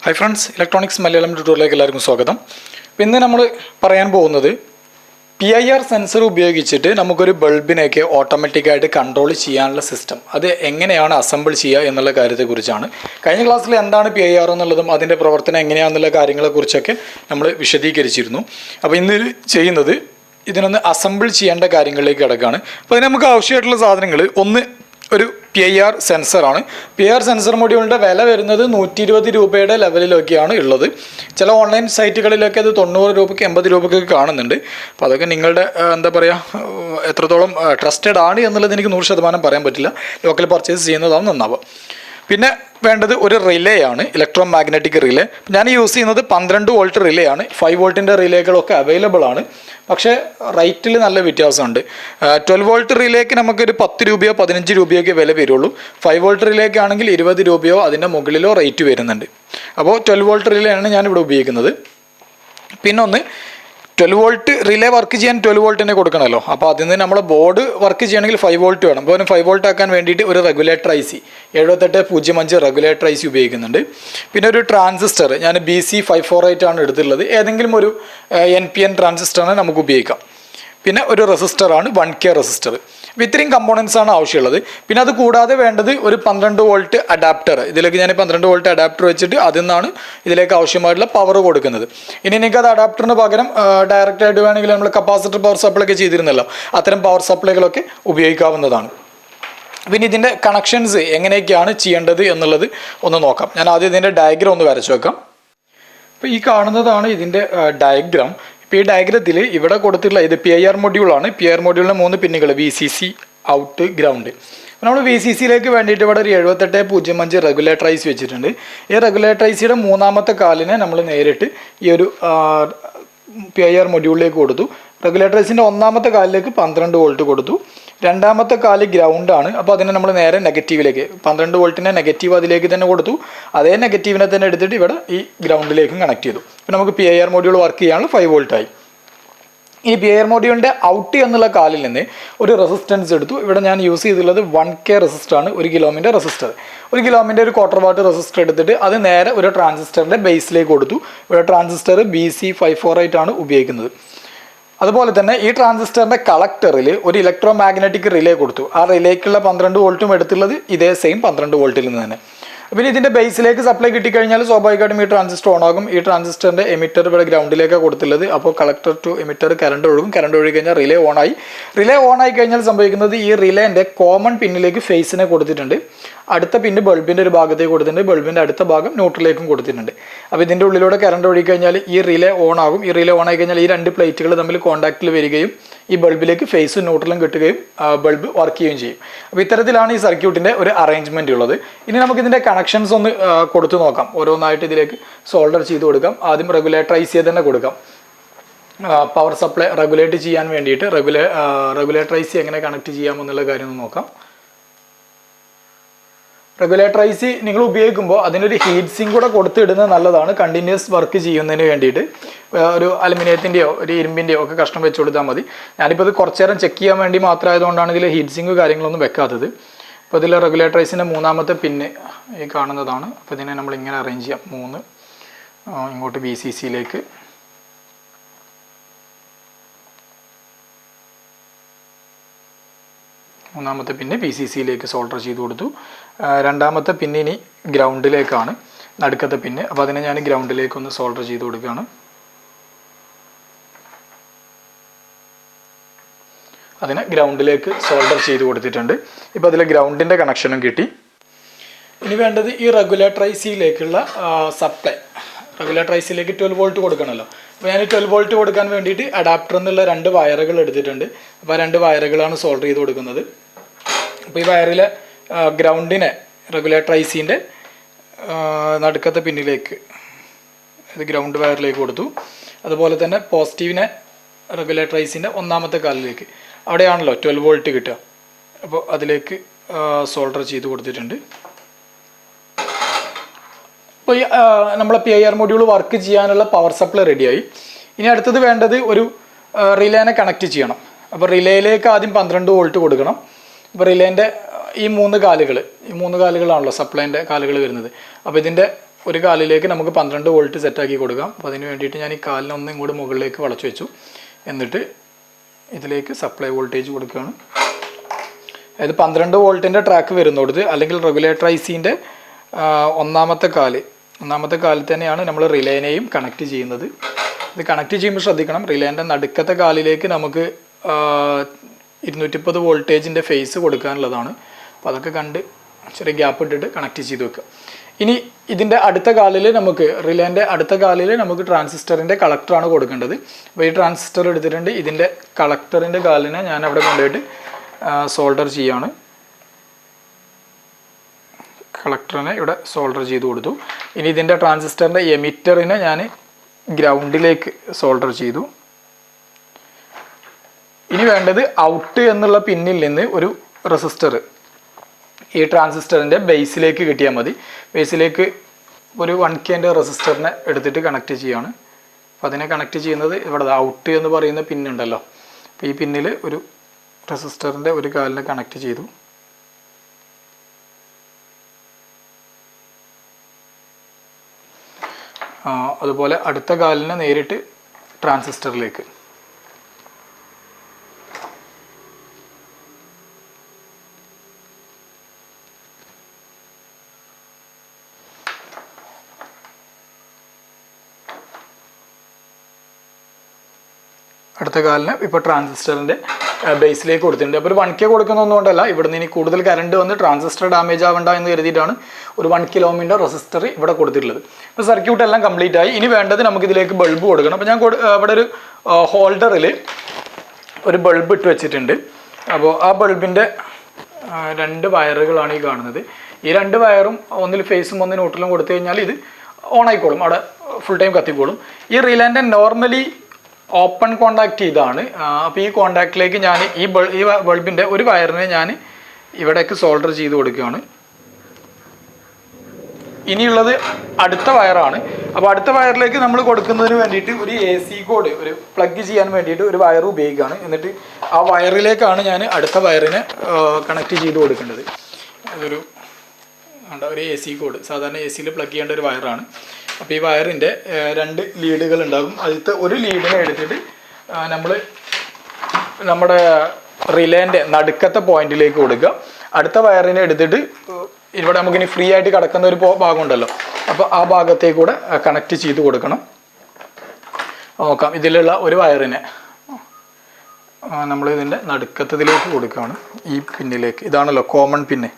Hi friends, Electronics Malayalam tutorial എല്ലാവർക്കും സ്വാഗതം. ഇന്ന് നമ്മൾ പറയാൻ പോകുന്നത് PIR സെൻസർ ഉപയോഗിച്ചിട്ട് നമുക്കൊരു ബൾബിനെയൊക്കെ ഓട്ടോമാറ്റിക് ആയിട്ട് കൺട്രോൾ ചെയ്യാനുള്ള സിസ്റ്റം അത് എങ്ങനെയാണ് അസംബിൾ ചെയ്യുക എന്നുള്ള കാര്യത്തെക്കുറിച്ചാണ്. കഴിഞ്ഞ ക്ലാസ്സിൽ എന്താണ് PIR എന്നുള്ളതും അതിൻ്റെ പ്രവർത്തനം എങ്ങനെയാണെന്നുള്ള കാര്യങ്ങളെക്കുറിച്ചൊക്കെ നമ്മൾ വിശദീകരിച്ചിരുന്നു. അപ്പോൾ ഇന്ന് ചെയ്യുന്നത് ഇതിനൊന്ന് അസംബിൾ ചെയ്യേണ്ട കാര്യങ്ങളിലേക്ക് കിടക്കുകയാണ്. അപ്പോൾ അതിന് നമുക്ക് ആവശ്യമായിട്ടുള്ള സാധനങ്ങൾ ഒന്ന് ഒരു PIR സെൻസറാണ്. PIR സെൻസർ മൊഡ്യൂളിൻ്റെ വില വരുന്നത് 120 രൂപയുടെ ലെവലിലൊക്കെയാണ് ഉള്ളത്. ചില ഓൺലൈൻ സൈറ്റുകളിലൊക്കെ അത് 90 രൂപയ്ക്ക് 80 രൂപയ്ക്ക് കാണുന്നുണ്ട്. അപ്പോൾ അതൊക്കെ നിങ്ങളുടെ എന്താ പറയുക എത്രത്തോളം ട്രസ്റ്റഡ് ആണ് എന്നുള്ളത് എനിക്ക് 100% പറയാൻ പറ്റില്ല. ലോക്കൽ പർച്ചേസ് ചെയ്യുന്നതാണ് നന്നാവുക. പിന്നെ വേണ്ടത് ഒരു റിലേ ആണ്, ഇലക്ട്രോ മാഗ്നറ്റിക് റിലേ. ഞാൻ യൂസ് ചെയ്യുന്നത് 12 വോൾട്ട് റിലേ ആണ്. 5 വോൾട്ടിൻ്റെ റിലേകളൊക്കെ അവൈലബിൾ ആണ്, പക്ഷേ റേറ്റിൽ നല്ല വ്യത്യാസമുണ്ട്. 12 വോൾട്ട് റിലേക്ക് നമുക്കൊരു 10 രൂപയോ 15 രൂപയൊക്കെ വില വരുള്ളൂ. 5 വോൾട്ട് റിലേക്ക് ആണെങ്കിൽ 20 രൂപയോ അതിൻ്റെ മുകളിലോ റേറ്റ് വരുന്നുണ്ട്. അപ്പോൾ 12 വോൾട്ട് റിലേ ആണ് ഞാനിവിടെ ഉപയോഗിക്കുന്നത്. പിന്നൊന്ന് 12 വോൾട്ട് റിലേ വർക്ക് ചെയ്യാൻ 12 വോൾട്ട് തന്നെ കൊടുക്കണമല്ലോ. അപ്പോൾ അതിൽ നിന്ന് നമ്മൾ ബോർഡ് വർക്ക് ചെയ്യണമെങ്കിൽ 5 വോൾട്ട് വേണം. അപ്പോൾ 5 വോൾട്ട് ആക്കാൻ വേണ്ടിയിട്ട് ഒരു റെഗുലേറ്റർ IC 7805 റെഗുലേറ്റർ IC ഉപയോഗിക്കുന്നുണ്ട്. പിന്നെ ഒരു ട്രാൻസിസ്റ്റർ ഞാൻ BC548 ആണ് എടുത്തിട്ടുള്ളത്. ഏതെങ്കിലും ഒരു NPN ട്രാൻസിസ്റ്ററാണ് നമുക്ക് ഉപയോഗിക്കാം. പിന്നെ ഒരു റെസിസ്റ്ററാണ് 1K റെസിസ്റ്റർ. അപ്പോൾ ഇത്രയും കമ്പോണൻസ് ആണ് ആവശ്യമുള്ളത്. പിന്നെ അത് കൂടാതെ വേണ്ടത് ഒരു 12 വോൾട്ട് അഡാപ്റ്റർ. ഇതിലേക്ക് ഞാൻ 12 വോൾട്ട് അഡാപ്റ്റർ വെച്ചിട്ട് അതിൽ നിന്നാണ് ഇതിലേക്ക് ആവശ്യമായിട്ടുള്ള പവർ കൊടുക്കുന്നത്. ഇനി എനിക്കത് അഡാപ്റ്ററിന് പകരം ഡയറക്റ്റ് ആയിട്ട് വേണമെങ്കിൽ നമ്മൾ കപ്പാസിറ്റർ പവർ സപ്ലൈ ഒക്കെ ചെയ്തിരുന്നല്ലോ, അത്തരം പവർ സപ്ലൈകളൊക്കെ ഉപയോഗിക്കാവുന്നതാണ്. പിന്നെ ഇതിൻ്റെ കണക്ഷൻസ് എങ്ങനെയൊക്കെയാണ് ചെയ്യേണ്ടത് എന്നുള്ളത് ഒന്ന് നോക്കാം. ഞാൻ ആദ്യം ഇതിൻ്റെ ഡയഗ്രാം ഒന്ന് വരച്ചു വെക്കാം. അപ്പോൾ ഈ കാണുന്നതാണ് ഇതിൻ്റെ ഡയഗ്രാം. ഇപ്പോൾ ഈ ഡയഗ്രത്തിൽ ഇവിടെ കൊടുത്തിട്ടുള്ള ഇത് PIR മൊഡ്യൂളാണ്. PIR മൊഡ്യൂളിൻ്റെ 3 പിന്നുകൾ VCC, ഔട്ട്, ഗ്രൗണ്ട്. നമ്മൾ VCCയിലേക്ക് വേണ്ടിയിട്ട് ഇവിടെ ഒരു 7805 റെഗുലേറ്റർ IC വെച്ചിട്ടുണ്ട്. ഈ റെഗുലേറ്റർ ICയുടെ മൂന്നാമത്തെ കാലിനെ നമ്മൾ നേരിട്ട് ഈ ഒരു PIR മൊഡ്യൂളിലേക്ക് കൊടുത്തു. റെഗുലേറ്റർ ICൻ്റെ ഒന്നാമത്തെ കാലിലേക്ക് 12 വോൾട്ട് കൊടുത്തു. രണ്ടാമത്തെ കാല് ഗ്രൗണ്ടാണ്. അപ്പോൾ അതിനെ നമ്മൾ നേരെ നെഗറ്റീവിലേക്ക് 12 വോൾട്ടിനെ നെഗറ്റീവ് അതിലേക്ക് തന്നെ കൊടുത്തു. അതേ നെഗറ്റീവിനെ തന്നെ എടുത്തിട്ട് ഇവിടെ ഈ ഗ്രൗണ്ടിലേക്കും കണക്ട് ചെയ്തു. അപ്പോൾ നമുക്ക് PIR മൊഡ്യൂൾ വർക്ക് ചെയ്യാനുള്ള 5 വോൾട്ടായി. ഈ PIR മൊഡ്യൂളിൻ്റെ ഔട്ട് എന്നുള്ള കാലിൽ നിന്ന് ഒരു റെസിസ്റ്റൻസ് എടുത്തു. ഇവിടെ ഞാൻ യൂസ് ചെയ്തിട്ടുള്ളത് 1K റെസിസ്റ്ററാണ്. 1 കിലോമിൻ്റെ റെസിസ്റ്റർ. 1 കിലോമിൻ്റെ ഒരു 1/4 വാട്ട് റെസിസ്റ്റർ എടുത്തിട്ട് അത് നേരെ ഒരു ട്രാൻസിസ്റ്ററിൻ്റെ ബേസിലേക്ക് കൊടുത്തു. ഇവിടെ ട്രാൻസിസ്റ്റർ BC548 ആണ് ഉപയോഗിക്കുന്നത്. അതുപോലെ തന്നെ ഈ ട്രാൻസിസ്റ്ററിൻ്റെ കളക്ടറിൽ ഒരു ഇലക്ട്രോ മാഗ്നറ്റിക് റിലേ കൊടുത്തു. ആ റിലേക്കുള്ള 12 വോൾട്ടും എടുത്തുള്ളത് ഇതേ സെയിം 12 വോൾട്ടിൽ നിന്ന് തന്നെ. പിന്നെ ഇതിൻ്റെ ബേസിലേക്ക് സപ്ലൈ കിട്ടിക്കഴിഞ്ഞാൽ സ്വാഭാവികമായിട്ടും ഈ ട്രാൻസിസ്റ്റർ ഓൺ ആകും. ഈ ട്രാൻസിസ്റ്ററിൻ്റെ എമിറ്റർ ഇവിടെ ഗ്രൗണ്ടിലേക്കാണ് കൊടുത്തുള്ളത്. അപ്പോൾ കളക്ടർ ടു എമിറ്റർ കറണ്ട് ഒഴുകും. കറണ്ട് ഒഴുകി കഴിഞ്ഞാൽ റിലേ ഓണായി. റിലേ ഓണായി കഴിഞ്ഞാൽ സംഭവിക്കുന്നത് ഈ റിലേൻ്റെ കോമൺ പിന്നിലേക്ക് ഫേസിനെ കൊടുത്തിട്ടുണ്ട്. അടുത്ത പിന്ന് ബൾബിൻ്റെ ഒരു ഭാഗത്തേക്ക് കൊടുത്തിട്ടുണ്ട്. ബൾബിൻ്റെ അടുത്ത ഭാഗം ന്യൂട്രലിലേക്കും കൊടുത്തിട്ടുണ്ട്. അപ്പോൾ ഇതിൻ്റെ ഉള്ളിലൂടെ കറണ്ട് ഒഴുകി കഴിഞ്ഞാൽ ഈ റിലേ ഓൺ ആകും. ഈ റിലേ ഓൺ ആയി കഴിഞ്ഞാൽ ഈ 2 പ്ലേറ്റുകൾ തമ്മിൽ കോൺടാക്റ്റിൽ വരികയും ഈ ബൾബിലേക്ക് ഫേസും ന്യൂട്രലും കിട്ടുകയും ബൾബ് വർക്ക് ചെയ്യുകയും ചെയ്യും. അപ്പോൾ ഇത്തരത്തിലാണ് ഈ സർക്യൂട്ടിൻ്റെ ഒരു അറേഞ്ച്മെൻറ്റ് ഉള്ളത്. ഇനി നമുക്ക് ഇതിൻ്റെ കണക്ഷൻസ് ഒന്ന് കൊടുത്തു നോക്കാം. ഓരോന്നായിട്ട് ഇതിലേക്ക് സോൾഡർ ചെയ്ത് കൊടുക്കാം. ആദ്യം റെഗുലേറ്റർ IC തന്നെ കൊടുക്കാം. പവർ സപ്ലൈ റെഗുലേറ്റ് ചെയ്യാൻ വേണ്ടിയിട്ട് റെഗുലേറ്റർ IC എങ്ങനെ കണക്ട് ചെയ്യാമെന്നുള്ള കാര്യം ഒന്ന് നോക്കാം. റെഗുലേറ്റർ IC നിങ്ങൾ ഉപയോഗിക്കുമ്പോൾ അതിനൊരു ഹീറ്റ് സിങ്ക് കൂടെ കൊടുത്തിടുന്നത് നല്ലതാണ്. കണ്ടിന്യൂസ് വർക്ക് ചെയ്യുന്നതിന് വേണ്ടിയിട്ട് ഒരു അലുമിനിയത്തിൻ്റെയോ ഒരു ഇരുമ്പിൻ്റെയോ ഒക്കെ കഷ്ണം വെച്ച് കൊടുത്താൽ മതി. ഞാനിപ്പോൾ ഇത് കുറച്ച് നേരം ചെക്ക് ചെയ്യാൻ വേണ്ടി മാത്രമായതുകൊണ്ടാണ് ഇതിൽ ഹീറ്റ് സിങ്ക് കാര്യങ്ങളൊന്നും വെക്കാത്തത്. അപ്പോൾ ഇതിൽ റെഗുലേറ്റർ ICൻ്റെ മൂന്നാമത്തെ പിന്ന് ഈ കാണുന്നതാണ്. അപ്പോൾ ഇതിനെ നമ്മൾ ഇങ്ങനെ അറേഞ്ച് ചെയ്യാം. 3 ഇങ്ങോട്ട് VCCയിലേക്ക്, മൂന്നാമത്തെ പിന്നെ PCCയിലേക്ക് സോൾഡർ ചെയ്ത് കൊടുത്തു. രണ്ടാമത്തെ പിന്നെ ഇനി ഗ്രൗണ്ടിലേക്കാണ്, നടുക്കത്തെ പിന്നെ. അപ്പോൾ അതിനെ ഞാൻ ഗ്രൗണ്ടിലേക്ക് ഒന്ന് സോൾഡർ ചെയ്ത് കൊടുക്കുകയാണ്. അതിനെ ഗ്രൗണ്ടിലേക്ക് സോൾഡർ ചെയ്ത് കൊടുത്തിട്ടുണ്ട്. ഇപ്പോൾ അതിൽ ഗ്രൗണ്ടിൻ്റെ കണക്ഷനും കിട്ടി. ഇനി വേണ്ടത് ഈ റെഗുലേറ്റർ ICയിലേക്കുള്ള സപ്ലൈ. റെഗുലേറ്റർ ICയിലേക്ക് 12 വോൾട്ട് കൊടുക്കണമല്ലോ. അപ്പോൾ ഞാൻ 12 വോൾട്ട് കൊടുക്കാൻ വേണ്ടിയിട്ട് അഡാപ്റ്റർ എന്നുള്ള 2 വയറുകൾ എടുത്തിട്ടുണ്ട്. അപ്പോൾ 2 വയറുകളാണ് സോൾഡർ ചെയ്ത് കൊടുക്കുന്നത്. അപ്പോൾ ഈ വയറിലെ ഗ്രൗണ്ടിനെ റെഗുലേറ്റർ ICൻ്റെ നടുക്കത്തെ പിന്നിലേക്ക് ഇത് ഗ്രൗണ്ട് വയറിലേക്ക് കൊടുത്തു. അതുപോലെ തന്നെ പോസിറ്റീവിനെ റെഗുലേറ്റർ ICൻ്റെ ഒന്നാമത്തെ കാലിലേക്ക്, അവിടെയാണല്ലോ 12 വോൾട്ട് കിട്ടുക. അപ്പോൾ അതിലേക്ക് സോൾഡർ ചെയ്ത് കൊടുത്തിട്ടുണ്ട്. അപ്പോൾ ഈ നമ്മളെ PIR മൊഡ്യൂൾ വർക്ക് ചെയ്യാനുള്ള പവർ സപ്ലൈ റെഡിയായി. ഇനി അടുത്തത് വേണ്ടത് ഒരു റിലേനെ കണക്ട് ചെയ്യണം. അപ്പോൾ റിലേയിലേക്ക് ആദ്യം 12 വോൾട്ട് കൊടുക്കണം. അപ്പോൾ റിലേൻ്റെ ഈ 3 കാലുകളാണല്ലോ സപ്ലൈൻ്റെ കാലുകൾ വരുന്നത്. അപ്പോൾ ഇതിൻ്റെ ഒരു കാലിലേക്ക് നമുക്ക് 12 വോൾട്ട് സെറ്റാക്കി കൊടുക്കാം. അപ്പോൾ അതിന് വേണ്ടിയിട്ട് ഞാൻ ഈ കാലിനെ ഒന്ന് ഇങ്ങോട്ട് മുകളിലേക്ക് വളച്ചു വെച്ചു. എന്നിട്ട് ഇതിലേക്ക് സപ്ലൈ വോൾട്ടേജ് കൊടുക്കുകയാണ്. അതായത് 12 വോൾട്ടിൻ്റെ ട്രാക്ക് വരുന്നോടത്ത് അല്ലെങ്കിൽ റെഗുലേറ്റർ ഐസിൻ്റെ ഒന്നാമത്തെ കാലിൽ തന്നെയാണ് നമ്മൾ റിലേനെയും കണക്ട് ചെയ്യുന്നത്. ഇത് കണക്ട് ചെയ്യുമ്പോൾ ശ്രദ്ധിക്കണം, റിലേൻ്റെ നടുക്കത്തെ കാലിലേക്ക് നമുക്ക് 230 വോൾട്ടേജിൻ്റെ ഫേസ് കൊടുക്കാനുള്ളതാണ്. അപ്പോൾ അതൊക്കെ കണ്ട് ചെറിയ ഗ്യാപ്പ് ഇട്ടിട്ട് കണക്ട് ചെയ്ത് വെക്കുക. ഇനി ഇതിൻ്റെ അടുത്ത കാലിൽ റിലേൻ്റെ അടുത്ത കാലിൽ നമുക്ക് ട്രാൻസിസ്റ്ററിൻ്റെ കളക്ടറാണ് കൊടുക്കേണ്ടത്. അപ്പോൾ ഈ ട്രാൻസിസ്റ്റർ എടുത്തിട്ടുണ്ട്. ഇതിൻ്റെ കളക്ടറിൻ്റെ കാലിനെ ഞാൻ അവിടെ കൊണ്ടുപോയിട്ട് സോൾഡർ ചെയ്യാണ്. കളക്ടറിനെ ഇവിടെ സോൾഡർ ചെയ്ത് കൊടുത്തു. ഇനി ഇതിൻ്റെ ട്രാൻസിസ്റ്ററിൻ്റെ എമിറ്ററിനെ ഞാൻ ഗ്രൗണ്ടിലേക്ക് സോൾഡർ ചെയ്തു. ഇനി വേണ്ടത് ഔട്ട് എന്നുള്ള പിന്നിൽ നിന്ന് ഒരു റെസിസ്റ്റർ ഈ ട്രാൻസിസ്റ്ററിൻ്റെ ബേസിലേക്ക് കിട്ടിയാൽ മതി. ബേസിലേക്ക് ഒരു 1K റെസിസ്റ്ററിനെ എടുത്തിട്ട് കണക്ട് ചെയ്യുകയാണ്. അപ്പോൾ അതിനെ കണക്ട് ചെയ്യുന്നത് ഇവിടെ ഔട്ട് എന്ന് പറയുന്ന പിന്നുണ്ടല്ലോ. അപ്പോൾ ഈ പിന്നിൽ ഒരു റെസിസ്റ്ററിൻ്റെ ഒരു കാലിനെ കണക്ട് ചെയ്തു. അതുപോലെ അടുത്ത കാലിനെ നേരിട്ട് ട്രാൻസിസ്റ്ററിലേക്ക്. അടുത്ത കാലിന് ഇപ്പോൾ ട്രാൻസിസ്റ്ററിൻ്റെ ബേസിലേക്ക് കൊടുത്തിട്ടുണ്ട്. അപ്പോൾ ഒരു 1K കൊടുക്കുന്നൊന്നുകൊണ്ടല്ല, ഇവിടുന്ന് ഇനി കൂടുതൽ കറണ്ട് വന്ന് ട്രാൻസിസ്റ്റർ ഡാമേജ് ആവണ്ട എന്ന് കരുതിയിട്ടാണ് ഒരു 1 കിലോമീറ്റർ റെസിസ്റ്റർ ഇവിടെ കൊടുത്തിട്ടുള്ളത്. ഇപ്പോൾ സർക്യൂട്ട് എല്ലാം കംപ്ലീറ്റ് ആയി. ഇനി വേണ്ടത് നമുക്കിതിലേക്ക് ബൾബ് കൊടുക്കണം. അപ്പോൾ ഞാൻ ഇവിടെ ഒരു ഹോൾഡറിൽ ഒരു ബൾബ് ഇട്ട് വെച്ചിട്ടുണ്ട്. അപ്പോൾ ആ ബൾബിൻ്റെ 2 വയറുകളാണ് ഈ കാണുന്നത്. ഈ 2 വയറും ഒന്നിൽ ഫേസും ഒന്ന് ന്യൂട്രലും കൊടുത്തു കഴിഞ്ഞാൽ ഇത് ഓൺ ആയിക്കോളും, അവിടെ ഫുൾ ടൈം കത്തിക്കോളും. ഈ റിലേൻ്റെ നോർമലി ഓപ്പൺ കോണ്ടാക്റ്റ് ഇതാണ്. അപ്പോൾ ഈ കോണ്ടാക്റ്റിലേക്ക് ഞാൻ ഈ ബൾബിൻ്റെ ഒരു വയറിനെ ഞാൻ ഇവിടേക്ക് സോൾഡർ ചെയ്ത് കൊടുക്കുകയാണ്. ഇനിയുള്ളത് അടുത്ത വയറാണ്. അപ്പോൾ അടുത്ത വയറിലേക്ക് നമ്മൾ കൊടുക്കുന്നതിന് വേണ്ടിയിട്ട് ഒരു AC കോഡ് ഒരു പ്ലഗ് ചെയ്യാൻ വേണ്ടിയിട്ട് ഒരു വയർ ഉപയോഗിക്കുകയാണ്. എന്നിട്ട് ആ വയറിലേക്കാണ് ഞാൻ അടുത്ത വയറിനെ കണക്ട് ചെയ്ത് കൊടുക്കേണ്ടത്. അതൊരു AC കോഡ്, സാധാരണ ACയിൽ പ്ലഗ് ചെയ്യേണ്ട ഒരു വയറാണ്. അപ്പോൾ ഈ വയറിൻ്റെ 2 ലീഡുകൾ ഉണ്ടാകും. അതിലത്തെ ഒരു ലീഡിനെ എടുത്തിട്ട് നമ്മൾ നമ്മുടെ റിലേൻ്റെ നടുക്കത്തെ പോയിന്റിലേക്ക് കൊടുക്കുക. അടുത്ത വയറിനെ എടുത്തിട്ട് ഇവിടെ നമുക്കിനി ഫ്രീ ആയിട്ട് കിടക്കുന്ന ഒരു ഭാഗമുണ്ടല്ലോ, അപ്പോൾ ആ ഭാഗത്തേക്ക് കൂടെ കണക്ട് ചെയ്ത് കൊടുക്കണം. നോക്കാം, ഇതിലുള്ള ഒരു വയറിനെ നമ്മൾ ഇതിൻ്റെ നടുക്കത്തതിലേക്ക് കൊടുക്കുകയാണ്. ഈ പിന്നിലേക്ക്, ഇതാണല്ലോ കോമൺ പിന്ന്.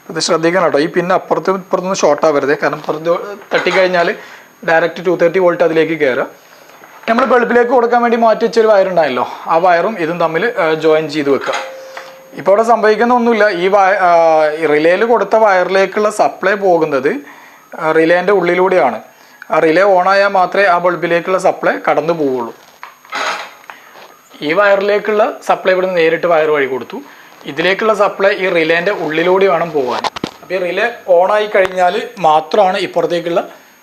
ഇത് ശ്രദ്ധിക്കണം കേട്ടോ, ഈ പിന്നെ ഇപ്പുറത്തുനിന്ന് ഷോർട്ട് ആവരുത്. കാരണം പുറത്ത് തട്ടിക്കഴിഞ്ഞാൽ ഡയറക്റ്റ് 230 വോൾട്ട് അതിലേക്ക് കയറുക. നമ്മൾ ബൾബിലേക്ക് കൊടുക്കാൻ വേണ്ടി മാറ്റി വെച്ചൊരു വയറുണ്ടായല്ലോ, ആ വയറും ഇതും തമ്മിൽ ജോയിൻ ചെയ്ത് വെക്കുക. ഇപ്പോൾ അവിടെ സംഭവിക്കുന്ന ഒന്നുമില്ല. ഈ റിലേയിൽ കൊടുത്ത വയറിലേക്കുള്ള സപ്ലൈ പോകുന്നത് റിലേൻ്റെ ഉള്ളിലൂടെയാണ്. ആ റിലേ ഓണായാൽ മാത്രമേ ആ ബൾബിലേക്കുള്ള സപ്ലൈ കടന്നു പോവുള്ളൂ. ഈ വയറിലേക്കുള്ള സപ്ലൈ ഇവിടുന്ന് നേരിട്ട് വയർ വഴി കൊടുത്തു. ഇതിലേക്കുള്ള സപ്ലൈ ഈ റിലേൻ്റെ ഉള്ളിലൂടെ വേണം പോകാൻ. അപ്പോൾ ഈ റിലേ ഓണായി കഴിഞ്ഞാൽ മാത്രമാണ് ഇപ്പുറത്തേക്കുള്ള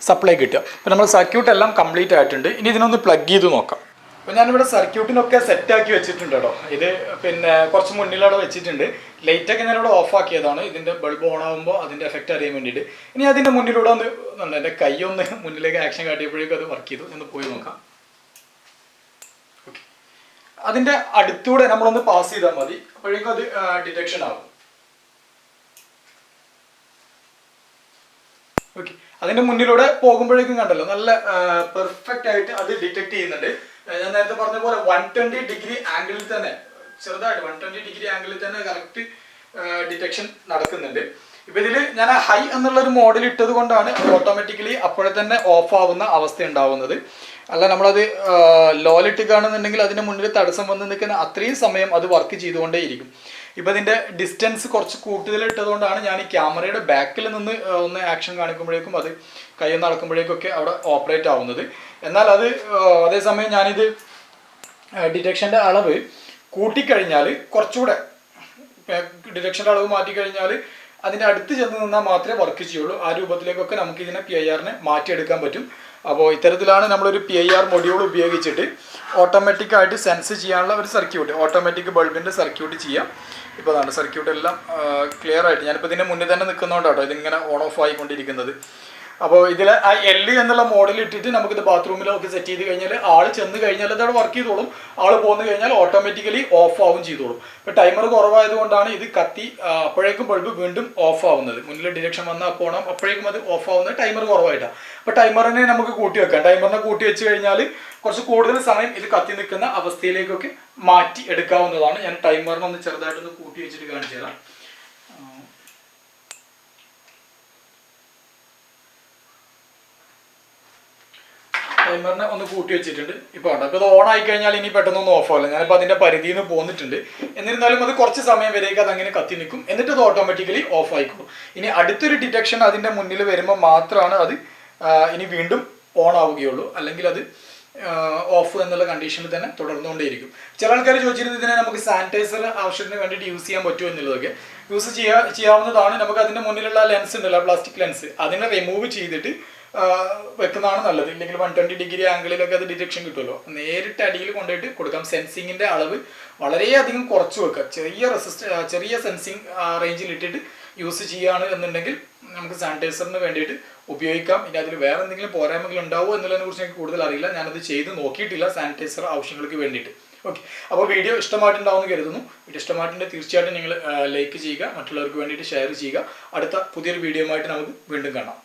സപ്ലൈ കിട്ടുക. അപ്പോൾ നമ്മൾ സർക്യൂട്ട് എല്ലാം കംപ്ലീറ്റ് ആയിട്ടുണ്ട്. ഇനി ഇതിനൊന്ന് പ്ലഗ് ചെയ്ത് നോക്കാം. അപ്പോൾ ഞാനിവിടെ സർക്യൂട്ടിനൊക്കെ സെറ്റാക്കി വെച്ചിട്ടുണ്ട് കേട്ടോ. ഇത് പിന്നെ കുറച്ച് മുന്നിലവിടെ വെച്ചിട്ടുണ്ട്. ലൈറ്റൊക്കെ ഞാനിവിടെ ഓഫാക്കിയതാണ്, ഇതിൻ്റെ ബൾബ് ഓൺ ആകുമ്പോൾ അതിൻ്റെ എഫക്റ്റ് അറിയാൻ വേണ്ടിയിട്ട്. ഇനി അതിൻ്റെ മുന്നിലൂടെ ഒന്ന് എൻ്റെ കൈ ഒന്ന് മുന്നിലേക്ക് ആക്ഷൻ കാട്ടിയപ്പോഴേക്കും അത് വർക്ക് ചെയ്തു. ഒന്ന് പോയി നോക്കാം. ഓക്കെ, അതിൻ്റെ അടുത്തൂടെ നമ്മളൊന്ന് പാസ് ചെയ്താൽ മതി, അപ്പോഴേക്കും അത് ഡിറ്റക്ഷൻ ആകും. ഓക്കെ, അതിൻ്റെ മുന്നിലൂടെ പോകുമ്പോഴേക്കും കണ്ടല്ലോ നല്ല പെർഫെക്റ്റ് ആയിട്ട് അത് ഡിറ്റക്ട് ചെയ്യുന്നുണ്ട്. ഞാൻ നേരത്തെ പറഞ്ഞ പോലെ 120 ഡിഗ്രി ആംഗിളിൽ തന്നെ, ചെറുതായിട്ട് 120 ഡിഗ്രി ആംഗിളിൽ തന്നെ കറക്റ്റ് ഡിറ്റക്ഷൻ നടക്കുന്നുണ്ട്. ഇപ്പം ഇതിൽ ഞാൻ ഹൈ എന്നുള്ളൊരു മോഡിൽ ഇട്ടത് കൊണ്ടാണ് ഓട്ടോമാറ്റിക്കലി അപ്പോഴെ തന്നെ ഓഫ് ആവുന്ന അവസ്ഥ ഉണ്ടാവുന്നത്. അല്ല നമ്മളത് ലോലിട്ട് കാണുന്നുണ്ടെങ്കിൽ അതിൻ്റെ മുന്നിൽ തടസ്സം വന്ന് നിൽക്കുന്ന അത്രയും സമയം അത് വർക്ക് ചെയ്തുകൊണ്ടേയിരിക്കും. ഇപ്പം ഇതിൻ്റെ ഡിസ്റ്റൻസ് കുറച്ച് കൂടുതലിട്ടതുകൊണ്ടാണ് ഞാൻ ഈ ക്യാമറയുടെ ബാക്കിൽ നിന്ന് ഒന്ന് ആക്ഷൻ കാണിക്കുമ്പോഴേക്കും അത് കൈയൊന്ന് നടക്കുമ്പോഴേക്കൊക്കെ അവിടെ ഓപ്പറേറ്റ് ആവുന്നത്. എന്നാൽ അത് അതേസമയം ഞാനിത് ഡിറ്റക്ഷൻ്റെ അളവ് കൂട്ടിക്കഴിഞ്ഞാൽ കുറച്ചുകൂടെ ഡിറ്റക്ഷൻ്റെ അളവ് മാറ്റിക്കഴിഞ്ഞാൽ അതിൻ്റെ അടുത്ത് ചെന്ന് നിന്നാൽ മാത്രമേ വർക്ക് ചെയ്യുള്ളൂ. ആ രൂപത്തിലേക്കൊക്കെ നമുക്ക് ഇതിനെ PIRനെ മാറ്റിയെടുക്കാൻ പറ്റും. അപ്പോൾ ഇത്തരത്തിലാണ് നമ്മളൊരു PIR മൊഡ്യൂൾ ഉപയോഗിച്ചിട്ട് ഓട്ടോമാറ്റിക്കായിട്ട് സെൻസ് ചെയ്യാനുള്ള ഒരു സർക്യൂട്ട്, ഓട്ടോമാറ്റിക് ബൾബിൻ്റെ സർക്യൂട്ട് ചെയ്യാം. ഇപ്പോൾ അതാണ് സർക്യൂട്ട് എല്ലാം ക്ലിയർ ആയിട്ട്. ഞാനിപ്പോൾ ഇതിൻ്റെ മുന്നിൽ തന്നെ നിൽക്കുന്നതുകൊണ്ടാട്ടോ ഇതിങ്ങനെ ഓൺ ഓഫ് ആയിക്കൊണ്ടിരിക്കുന്നത്. അപ്പോൾ ഇതിൽ ആ എല് എന്നുള്ള മോഡൽ ഇട്ടിട്ട് നമുക്കിത് ബാത്റൂമിലൊക്കെ സെറ്റ് ചെയ്ത് കഴിഞ്ഞാൽ ആൾ ചെന്ന് കഴിഞ്ഞാൽ അതവിടെ വർക്ക് ചെയ്തോളും. ആൾ പോന്നു കഴിഞ്ഞാൽ ഓട്ടോമാറ്റിക്കലി ഓഫ് ആവും ചെയ്തോളും. ഇപ്പോൾ ടൈമർ കുറവായതുകൊണ്ടാണ് ഇത് കത്തി അപ്പോഴേക്കും ബൾബ് വീണ്ടും ഓഫ് ആവുന്നത്. മുന്നിൽ ഡിറക്ഷൻ വന്നാൽ പോകണം, അപ്പോഴേക്കും അത് ഓഫ് ആവുന്നത് ടൈമർ കുറവായിട്ടാണ്. അപ്പോൾ ടൈമറിനെ നമുക്ക് കൂട്ടി വെക്കാം. ടൈമറിനെ കൂട്ടി വെച്ച് കഴിഞ്ഞാൽ കുറച്ച് കൂടുതൽ സമയം ഇത് കത്തി നിൽക്കുന്ന അവസ്ഥയിലേക്കൊക്കെ മാറ്റി എടുക്കാവുന്നതാണ്. ഞാൻ ടൈമറിനെ ഒന്ന് ചെറുതായിട്ടൊന്ന് കൂട്ടി വെച്ചിട്ട് കാണിച്ചു തരാം. ടൈമറിനെ ഒന്ന് കൂട്ടി വെച്ചിട്ടുണ്ട്. ഇപ്പോൾ ഉണ്ട്. അപ്പോൾ ഇത് ഓൺ ആയി കഴിഞ്ഞാൽ ഇനി പെട്ടെന്നൊന്നും ഓഫ് ആവില്ല. ഞാനിപ്പോൾ അതിൻ്റെ പരിധിയിൽ നിന്ന് പോന്നിട്ടുണ്ട്. എന്നിരുന്നാലും അത് കുറച്ച് സമയം വരേക്ക് അത് അങ്ങനെ കത്തി നിൽക്കും. എന്നിട്ട് അത് ഓട്ടോമാറ്റിക്കലി ഓഫ് ആയിക്കോളും. ഇനി അടുത്തൊരു ഡിറ്റക്ഷൻ അതിൻ്റെ മുന്നിൽ വരുമ്പോൾ മാത്രമാണ് അത് ഇനി വീണ്ടും ഓൺ ആവുകയുള്ളൂ. അല്ലെങ്കിൽ അത് ഓഫ് എന്നുള്ള കണ്ടീഷനിൽ തന്നെ തുടർന്നുകൊണ്ടേയിരിക്കും. ചില ആൾക്കാർ ചോദിച്ചിരുന്നത് ഇതിനെ നമുക്ക് സാനിറ്റൈസർ ആവശ്യത്തിന് വേണ്ടിയിട്ട് യൂസ് ചെയ്യാൻ പറ്റുമോ എന്നുള്ളതൊക്കെ. യൂസ് ചെയ്യാവുന്നതാണ്. നമുക്ക് അതിൻ്റെ മുന്നിലുള്ള ലെൻസ് ഉണ്ടല്ലോ, പ്ലാസ്റ്റിക് ലെൻസ്, അതിനെ റിമൂവ് ചെയ്തിട്ട് വെക്കുന്നതാണ് നല്ലത്. ഇല്ലെങ്കിൽ 120 ഡിഗ്രി ആംഗിളിലൊക്കെ അത് ഡിറ്റക്ഷൻ കിട്ടുമല്ലോ. നേരിട്ട് അടിയിൽ കൊണ്ടുപോയിട്ട് കൊടുക്കാം. സെൻസിങ്ങിൻ്റെ അളവ് വളരെയധികം കുറച്ച് വെക്കുക. ചെറിയ സെൻസിങ് റേഞ്ചിൽ ഇട്ടിട്ട് യൂസ് ചെയ്യുകയാണ് എന്നുണ്ടെങ്കിൽ നമുക്ക് സാനിറ്റൈസറിന് വേണ്ടിയിട്ട് ഉപയോഗിക്കാം. ഇനി അതിൽ വേറെ എന്തെങ്കിലും പോരായ്മകൾ ഉണ്ടാവുമോ എന്നുള്ളതിനെ കുറിച്ച് എനിക്ക് കൂടുതൽ അറിയില്ല. ഞാനത് ചെയ്ത് നോക്കിയിട്ടില്ല സാനിറ്റൈസർ ആവശ്യങ്ങൾക്ക് വേണ്ടിയിട്ട്. ഓക്കെ, അപ്പോൾ വീഡിയോ ഇഷ്ടമായിട്ടുണ്ടാവുമെന്ന് കരുതുന്നു. വീഡിയോ ഇഷ്ടമായിട്ടുണ്ടെങ്കിൽ തീർച്ചയായിട്ടും നിങ്ങൾ ലൈക്ക് ചെയ്യുക, മറ്റുള്ളവർക്ക് വേണ്ടിയിട്ട് ഷെയർ ചെയ്യുക. അടുത്ത പുതിയൊരു വീഡിയോ ആയിട്ട് നമുക്ക് വീണ്ടും കാണാം.